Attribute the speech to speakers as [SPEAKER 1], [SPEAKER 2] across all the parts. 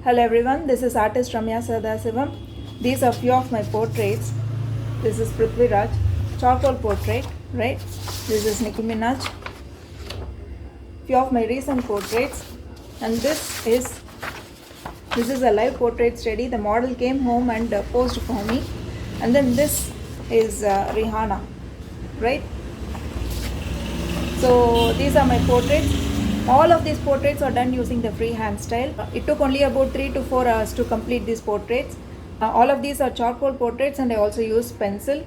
[SPEAKER 1] Hello everyone, this is artist Ramya Sadasivam. These are few of my portraits. This is Prithvi Raj, charcoal portrait, right? This is Nicki Minaj, few of my recent portraits, and this is a live portrait study. The model came home and posed for me, and then this is Rihanna, right? So these are my portraits. All of these portraits are done using the freehand style. It took only about 3 to 4 hours to complete these portraits. All of these are charcoal portraits and I also use pencil.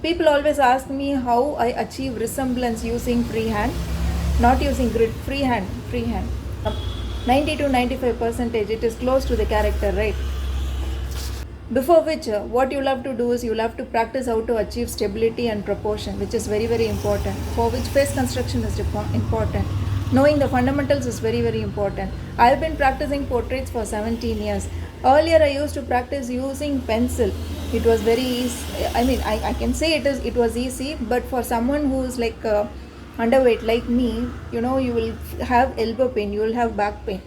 [SPEAKER 1] People always ask me how I achieve resemblance using freehand, not using grid, freehand. 90 to 95% it is close to the character, right? Before which, what you'll have to do is you'll have to practice how to achieve stability and proportion, which is very, very important. For which face construction is important. Knowing the fundamentals is very, very important. I've been practicing portraits for 17 years. Earlier, I used to practice using pencil. It was very easy. I mean, I can say it was easy, but for someone who is like underweight like me, you will have elbow pain, you will have back pain.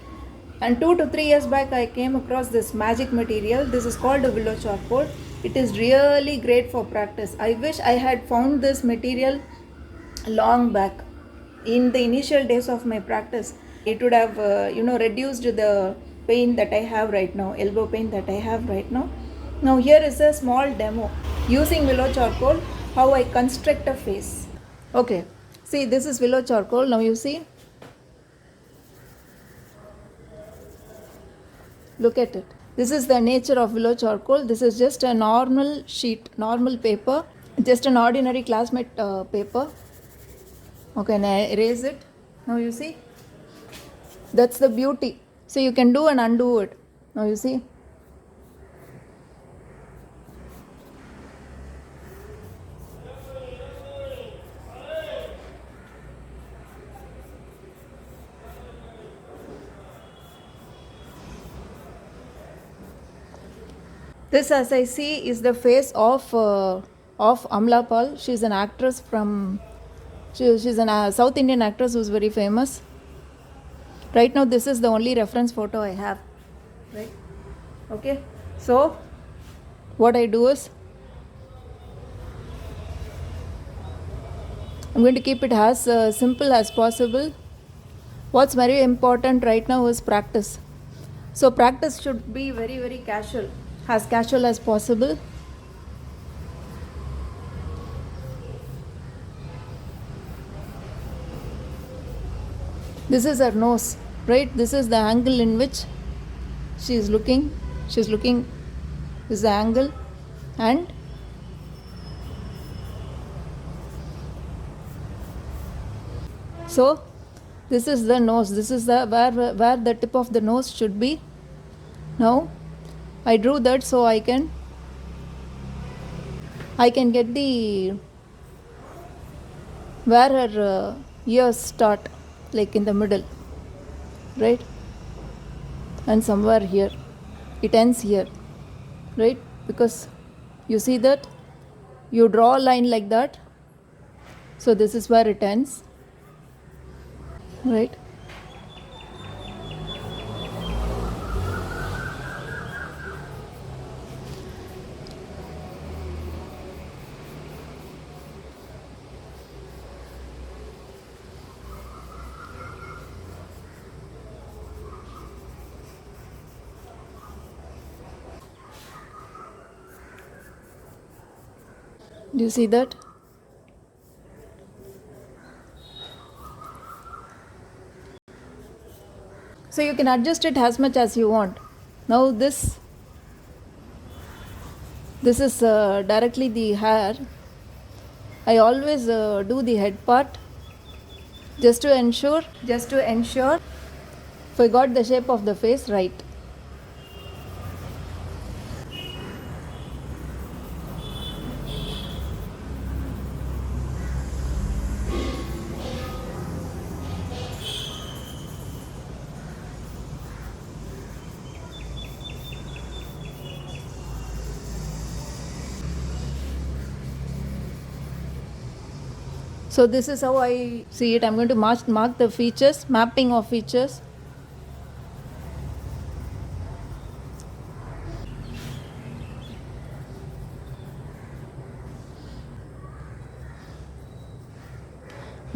[SPEAKER 1] And 2 to 3 years back, I came across this magic material. This is called a willow charcoal. It is really great for practice. I wish I had found this material long back in the initial days of my practice. It would have, reduced the pain that I have right now, elbow pain that I have right now. Now here is a small demo using willow charcoal, how I construct a face. Okay, see, this is willow charcoal. Now you see. Look at it. This is the nature of willow charcoal. This is just a normal sheet, normal paper, just an ordinary classmate paper. Okay, and I erase it. Now you see. That's the beauty. So you can do and undo it. Now you see. This, as I see, is the face of Amla Paul. She's an actress from. She's a South Indian actress who's very famous. Right now, this is the only reference photo I have. Right? Okay. So, what I do is, I'm going to keep it as simple as possible. What's very important right now is practice. So, practice should be very, very casual as possible. This is her nose, right? This is the angle in which she is looking. She's looking, this is the angle, and so this is the nose. This is the where the tip of the nose should be. Now I drew that so I can get the where her ears start, like in the middle, right? And somewhere here it ends here, right? Because you see that you draw a line like that, so this is where it ends, right? Do you see that? So you can adjust it as much as you want. Now this is directly the hair. I always do the head part just to ensure if I got the shape of the face right. So this is how I see it. I'm going to mark the features, mapping of features.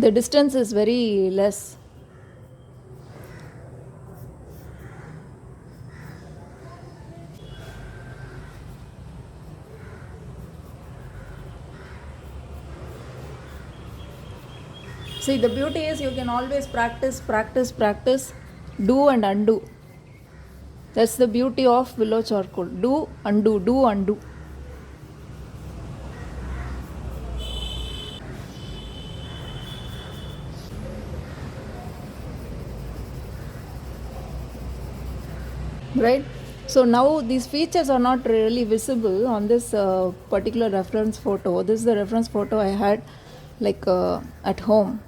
[SPEAKER 1] The distance is very less. See, the beauty is you can always practice, do and undo. That's the beauty of willow charcoal. Do, undo, do, undo. Right? So now these features are not really visible on this particular reference photo. This is the reference photo I had at home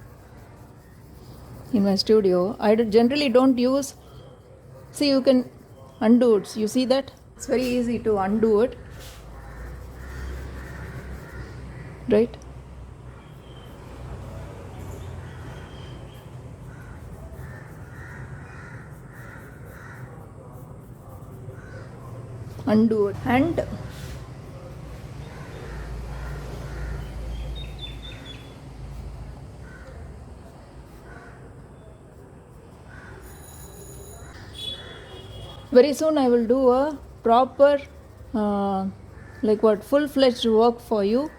[SPEAKER 1] in my studio. I generally don't use. See, you can undo it. You see that? It's very easy to undo it. Right? Undo it. And very soon I will do a proper full-fledged work for you.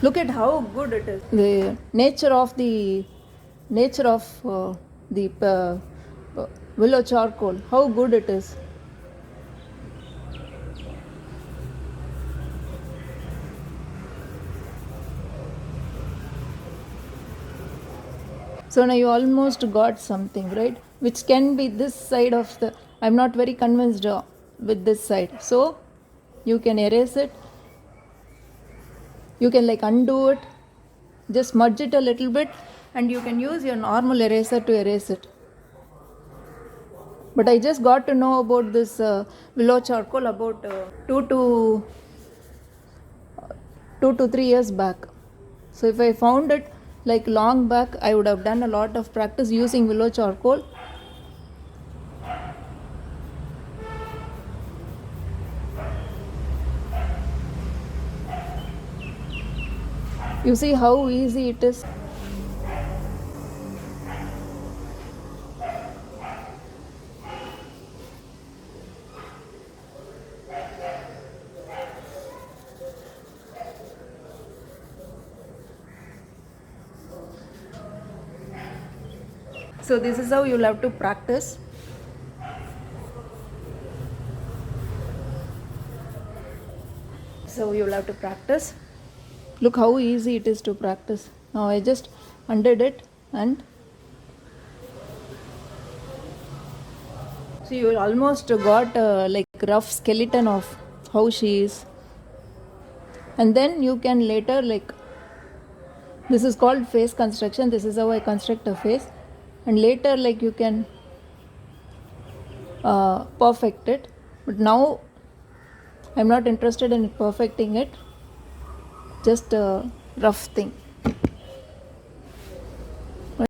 [SPEAKER 1] Look at how good it is. The nature of the willow charcoal, how good it is. So now you almost got something, right? Which can be this side of the. I'm not very convinced with this side. So you can erase it. You can undo it. Just smudge it a little bit, and you can use your normal eraser to erase it. But I just got to know about this willow charcoal about 2 to 3 years back. So if I found it long back, I would have done a lot of practice using willow charcoal. You see how easy it is. So this is how you'll have to practice. So you'll have to practice. Look how easy it is to practice. Now I just undid it, and so you almost got rough skeleton of how she is. And then you can later this is called face construction. This is how I construct a face. And later you can perfect it. But now I'm not interested in perfecting it. Just a rough thing.